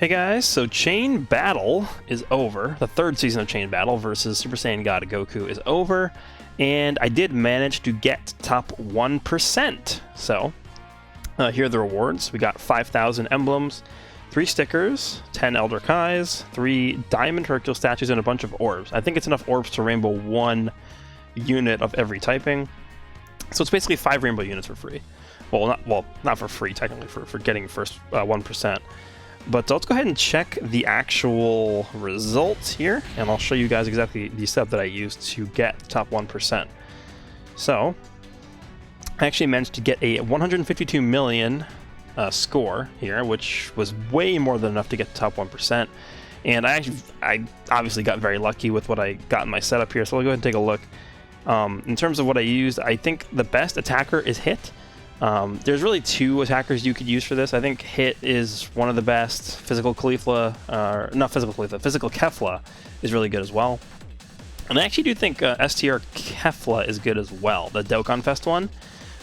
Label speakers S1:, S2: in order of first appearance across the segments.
S1: Hey guys, so Chain Battle is over. The third season of Chain Battle versus Super Saiyan God Goku is over, and I did manage to get top 1%. So, here are the rewards. We got 5,000 emblems, 3 stickers, 10 Elder Kais, 3 Diamond Hercule statues, and a bunch of orbs. I think it's enough orbs to rainbow 1 unit of every typing. So it's basically 5 rainbow units for free. Well, not for free, technically, for getting first 1%. But let's go ahead and check the actual results here, and I'll show you guys exactly the setup that I used to get top 1%. So, I actually managed to get a 152 million score here, which was way more than enough to get the top 1%. And I obviously got very lucky with what I got in my setup here, so I'll go ahead and take a look. In terms of what I used, I think the best attacker is Hit. There's really 2 attackers you could use for this. I think Hit is one of the best. Physical Kefla is really good as well. And I actually do think STR Kefla is good as well, the Dokkan Fest one.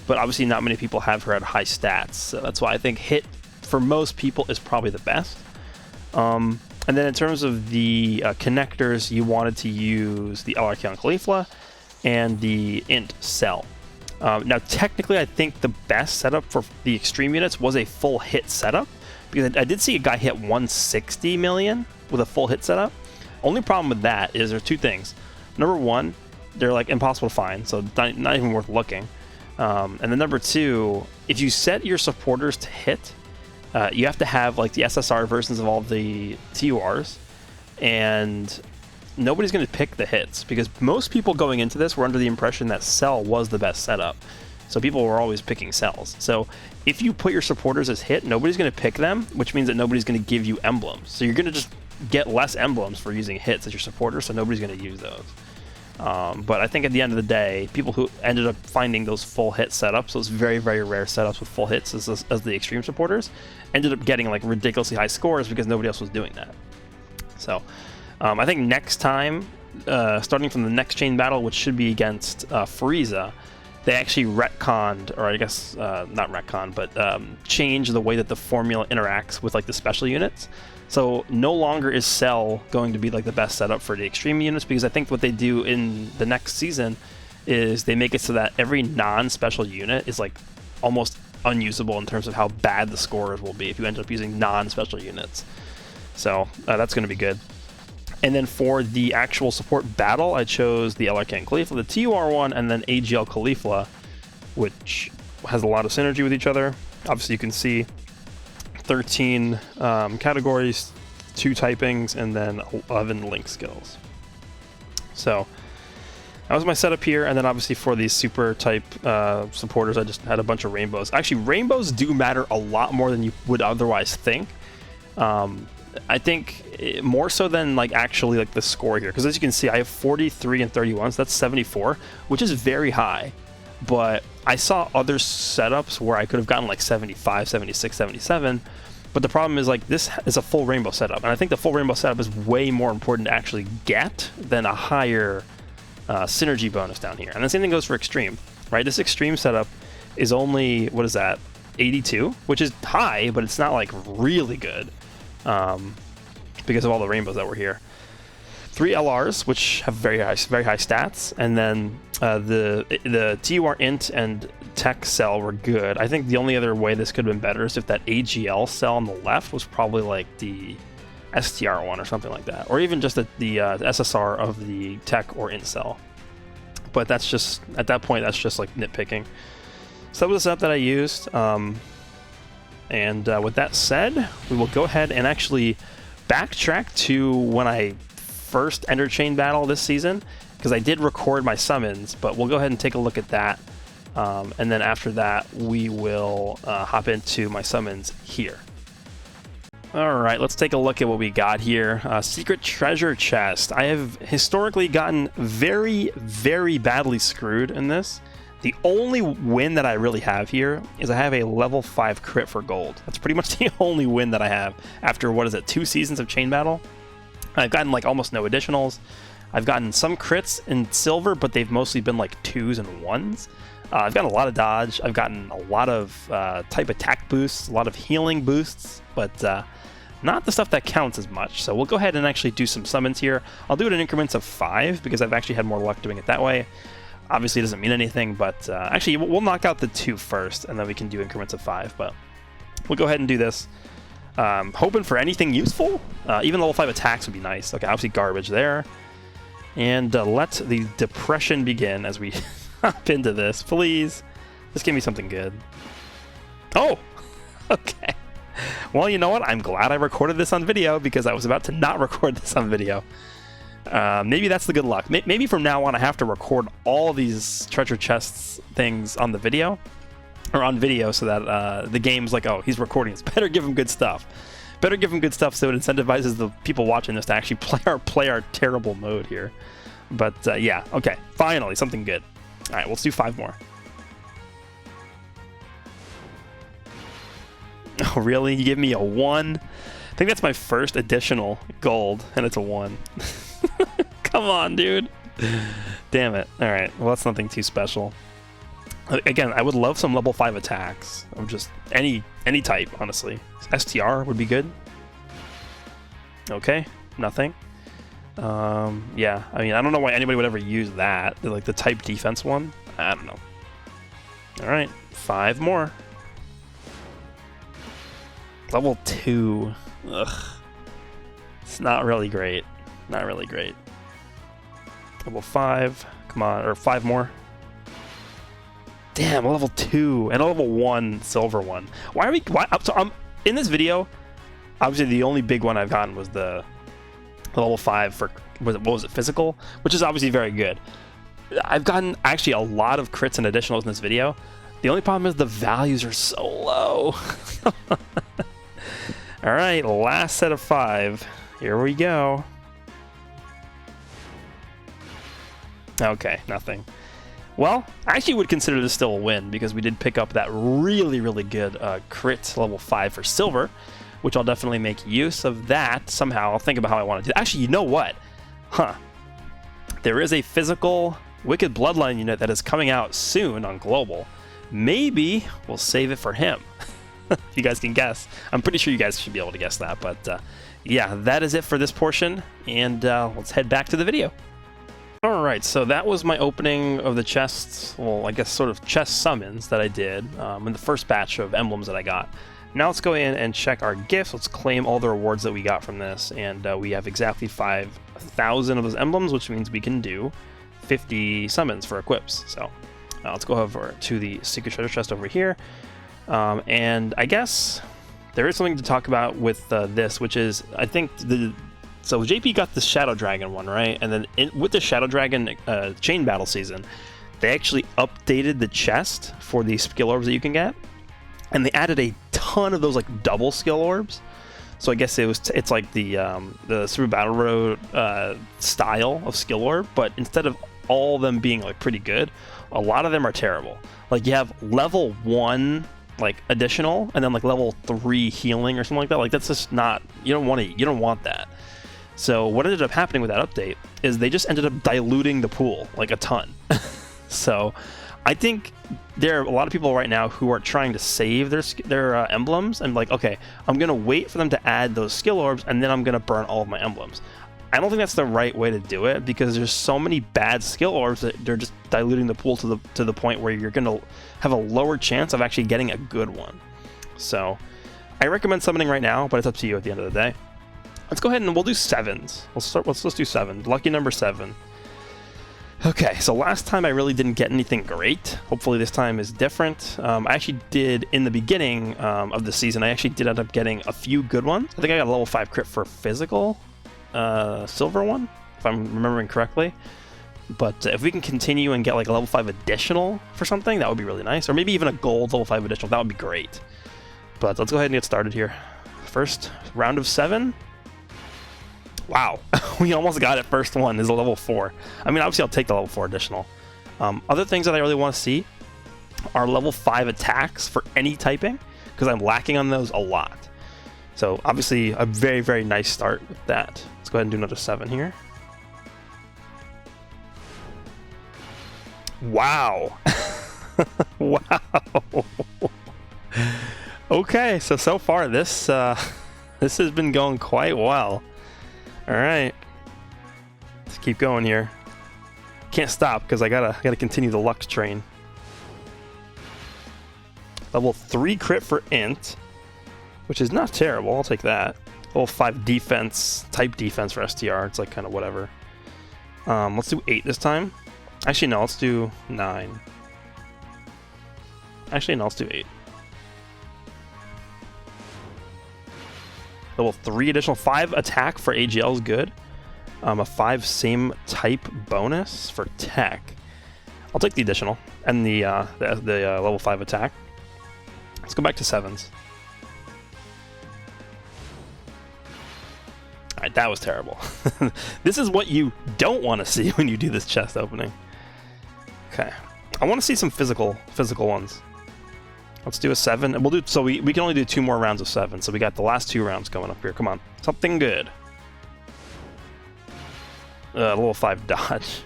S1: But obviously not many people have her at high stats, so that's why I think Hit, for most people, is probably the best. And then in terms of the connectors, you wanted to use the LRK on Kefla and the Int Cell. Now, technically, I think the best setup for the extreme units was a full hit setup, because I did see a guy hit 160 million with a full hit setup. Only problem with that is there's 2 things. Number 1, they're like impossible to find, so not even worth looking. And then number 2, if you set your supporters to hit, you have to have like the SSR versions of all the TURs, and nobody's going to pick the hits, because most people going into this were under the impression that Cell was the best setup. So people were always picking Cells. So if you put your supporters as hit, nobody's going to pick them, which means that nobody's going to give you emblems. So you're going to just get less emblems for using hits as your supporters, so nobody's going to use those. But I think at the end of the day, people who ended up finding those full hit setups, those very, very rare setups with full hits as the extreme supporters, ended up getting like ridiculously high scores because nobody else was doing that. So I think next time, starting from the next Chain Battle, which should be against Frieza, they actually retconned, or I guess not retconned, but changed the way that the formula interacts with like the special units. So no longer is Cell going to be like the best setup for the extreme units, because I think what they do in the next season is they make it so that every non-special unit is like almost unusable in terms of how bad the scores will be if you end up using non-special units. So that's going to be good. And then for the actual support battle, I chose the LRK Caulifla, the TUR one, and then AGL Caulifla, which has a lot of synergy with each other. Obviously, you can see 13 categories, 2 typings, and then 11 link skills. So that was my setup here. And then obviously for these super type supporters, I just had a bunch of rainbows. Actually, rainbows do matter a lot more than you would otherwise think. I think more so than like actually like the score here, because as you can see, I have 43 and 31, so that's 74, which is very high. But I saw other setups where I could have gotten like 75, 76, 77. But the problem is like this is a full rainbow setup, and I think the full rainbow setup is way more important to actually get than a higher synergy bonus down here. And the same thing goes for extreme, right? This extreme setup is only, what is that, 82, which is high, but it's not like really good. Because of all the rainbows that were here. 3 LRs, which have very high stats, and then the TUR Int and Tech Cell were good. I think the only other way this could have been better is if that AGL cell on the left was probably like the STR one or something like that, or even just the SSR of the Tech or Int cell. But that's just, at that point, that's just like nitpicking. So that was the setup that I used. And with that said, we will go ahead and actually backtrack to when I first entered Chain Battle this season, because I did record my summons, but we'll go ahead and take a look at that. And then after that, we will hop into my summons here. Alright, let's take a look at what we got here. Secret Treasure Chest. I have historically gotten very, very badly screwed in this. The only win that I really have here is I have a level 5 crit for gold. That's pretty much the only win that I have after, what is it, 2 seasons of Chain Battle? I've gotten like almost no additionals. I've gotten some crits in silver, but they've mostly been like 2s and 1s. I've gotten a lot of dodge. I've gotten a lot of type attack boosts, a lot of healing boosts, but not the stuff that counts as much. So we'll go ahead and actually do some summons here. I'll do it in increments of 5 because I've actually had more luck doing it that way. Obviously it doesn't mean anything, but actually we'll knock out the 2 first and then we can do increments of 5, but we'll go ahead and do this. Hoping for anything useful. Even level 5 attacks would be nice. Okay, obviously garbage there. And let the depression begin as we hop into this. Please, just give me something good. Oh, okay. Well, you know what? I'm glad I recorded this on video because I was about to not record this on video. Maybe that's the good luck. Maybe from now on I have to record all these treasure chests things on the video. Or on video so that the game's like, oh, he's recording this. Better give him good stuff. Better give him good stuff so it incentivizes the people watching this to actually play our terrible mode here. But yeah, okay. Finally, something good. All right, let's do 5 more. Oh, really? You give me a 1? I think that's my first additional gold, and it's a 1. Come on, dude. Damn it. All right, well, that's nothing too special. Again, I would love some level 5 attacks. Of just any type, honestly. STR would be good. Okay, nothing. Yeah, I mean, I don't know why anybody would ever use that. Like the type defense one. I don't know. All right, 5 more. Level 2. Ugh. It's not really great. Not really great. Level 5. Come on, or 5 more. Damn, a level 2 and a level 1 silver one. Why are we? So in this video, obviously the only big one I've gotten was the level 5 for what was it, physical, which is obviously very good. I've gotten actually a lot of crits and additionals in this video. The only problem is the values are so low. All right, last set of 5. Here we go. Okay, nothing. Well, I actually would consider this still a win because we did pick up that really, really good crit level 5 for silver, which I'll definitely make use of that somehow. I'll think about how I want to do it. Actually, you know what? Huh. There is a physical Wicked Bloodline unit that is coming out soon on Global. Maybe we'll save it for him. If you guys can guess. I'm pretty sure you guys should be able to guess that. But yeah, that is it for this portion. And let's head back to the video. Alright, so that was my opening of the chests, well, I guess sort of chest summons that I did in the first batch of emblems that I got. Now let's go in and check our gifts. Let's claim all the rewards that we got from this, and we have exactly 5,000 of those emblems, which means we can do 50 summons for equips. So let's go over to the secret treasure chest over here, and I guess there is something to talk about with this, which is, I think so JP got the Shadow Dragon one, right? And then with the Shadow Dragon chain battle season, they actually updated the chest for the skill orbs that you can get, and they added a ton of those like double skill orbs. So I guess it's like the Super Battle Road style of skill orb, but instead of all of them being like pretty good, a lot of them are terrible. Like you have level 1 like additional, and then like level 3 healing or something like that. Like that's just not, you don't want that. So what ended up happening with that update is they just ended up diluting the pool like a ton. So I think there are a lot of people right now who are trying to save their emblems and like, okay, I'm going to wait for them to add those skill orbs and then I'm going to burn all of my emblems. I don't think that's the right way to do it because there's so many bad skill orbs that they're just diluting the pool to the point where you're going to have a lower chance of actually getting a good one. So I recommend summoning right now, but it's up to you at the end of the day. Let's go ahead and we'll do 7s. Let's do 7. Lucky number 7. Okay, so last time I really didn't get anything great. Hopefully this time is different. I actually did, in the beginning of the season, I actually did end up getting a few good ones. I think I got a level 5 crit for physical silver one, if I'm remembering correctly. But if we can continue and get like a level 5 additional for something, that would be really nice. Or maybe even a gold level 5 additional, that would be great. But let's go ahead and get started here. First round of 7. Wow, we almost got it. First one is a level 4. I mean, obviously I'll take the level 4 additional. Other things that I really want to see are level 5 attacks for any typing, because I'm lacking on those a lot. So obviously a very, very nice start with that. Let's go ahead and do another 7 here. Wow. Wow. Okay, so far this This has been going quite well. Alright. Let's keep going here. Can't stop because I gotta continue the luck train. Level 3 crit for Int, which is not terrible. I'll take that. Level 5 defense, type defense for STR. It's like kind of whatever. Let's do 8 this time. Actually, no, let's do 9. Actually, no, let's do 8. Level 3 additional 5 attack for AGL is good. A 5 same type bonus for tech. I'll take the additional and the level 5 attack. Let's go back to 7s. Alright, that was terrible. This is what you don't want to see when you do this chest opening. Okay. I want to see some physical ones. Let's do a 7. And we'll do so we can only do 2 more rounds of 7, so we got the last 2 rounds coming up here. Come on. Something good. Level 5 dodge.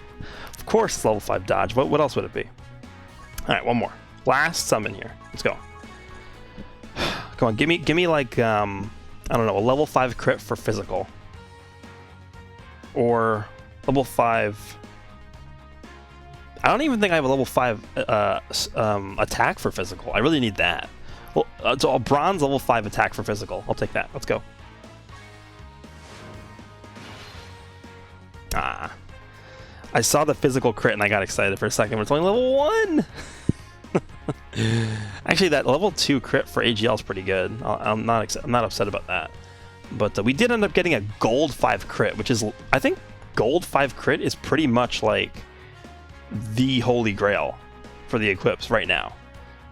S1: Of course it's level 5 dodge. What else would it be? Alright, one more. Last summon here. Let's go. Come on, give me like I don't know, a level 5 crit for physical. Or level 5. I don't even think I have a level 5 attack for physical. I really need that. Well, so a bronze level 5 attack for physical. I'll take that. Let's go. Ah. I saw the physical crit and I got excited for a second, but it's only level 1! Actually, that level 2 crit for AGL is pretty good. I'm not upset about that. But we did end up getting a gold 5 crit, which is, I think gold 5 crit is pretty much like the holy grail for the equips right now.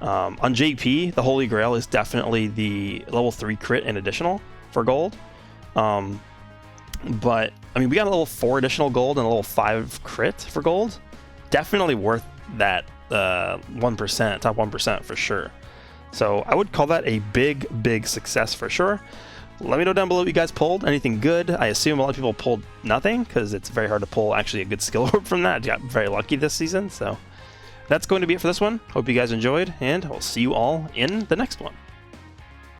S1: On JP, the holy grail is definitely the level 3 crit and additional for gold. But, I mean, we got a level 4 additional gold and a level 5 crit for gold. Definitely worth that 1%, top 1% for sure. So I would call that a big success for sure. Let me know down below what you guys pulled. Anything good? I assume a lot of people pulled nothing because it's very hard to pull actually a good skill orb from that. Got very lucky this season. So that's going to be it for this one. Hope you guys enjoyed, and I'll see you all in the next one.